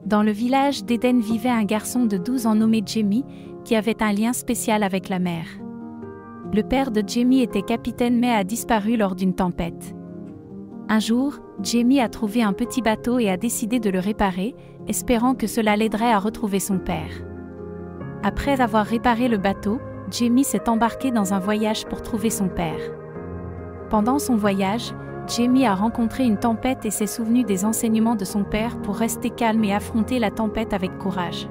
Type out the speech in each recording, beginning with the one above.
Dans le village d'Éden vivait un garçon de 12 ans nommé Jamie, qui avait un lien spécial avec la mer. Le père de Jamie était capitaine mais a disparu lors d'une tempête. Un jour, Jamie a trouvé un petit bateau et a décidé de le réparer, espérant que cela l'aiderait à retrouver son père. Après avoir réparé le bateau, Jamie s'est embarqué dans un voyage pour trouver son père. Pendant son voyage, Jamie a rencontré une tempête et s'est souvenu des enseignements de son père pour rester calme et affronter la tempête avec courage.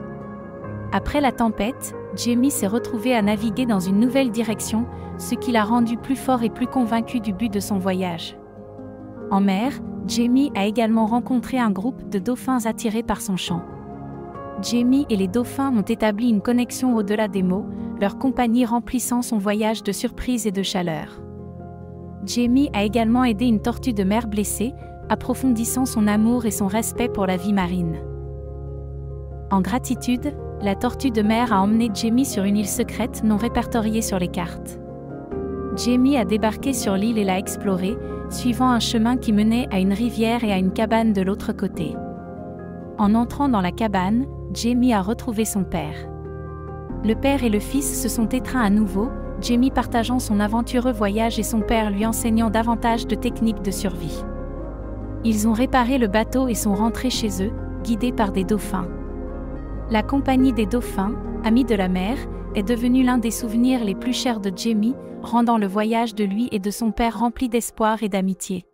Après la tempête, Jamie s'est retrouvé à naviguer dans une nouvelle direction, ce qui l'a rendu plus fort et plus convaincu du but de son voyage. En mer, Jamie a également rencontré un groupe de dauphins attirés par son chant. Jamie et les dauphins ont établi une connexion au-delà des mots, leur compagnie remplissant son voyage de surprise et de chaleur. Jamie a également aidé une tortue de mer blessée, approfondissant son amour et son respect pour la vie marine. En gratitude, la tortue de mer a emmené Jamie sur une île secrète non répertoriée sur les cartes. Jamie a débarqué sur l'île et l'a explorée, suivant un chemin qui menait à une rivière et à une cabane de l'autre côté. En entrant dans la cabane, Jamie a retrouvé son père. Le père et le fils se sont étreints à nouveau, Jamie partageant son aventureux voyage et son père lui enseignant davantage de techniques de survie. Ils ont réparé le bateau et sont rentrés chez eux, guidés par des dauphins. La compagnie des dauphins, amis de la mer, est devenue l'un des souvenirs les plus chers de Jamie, rendant le voyage de lui et de son père rempli d'espoir et d'amitié.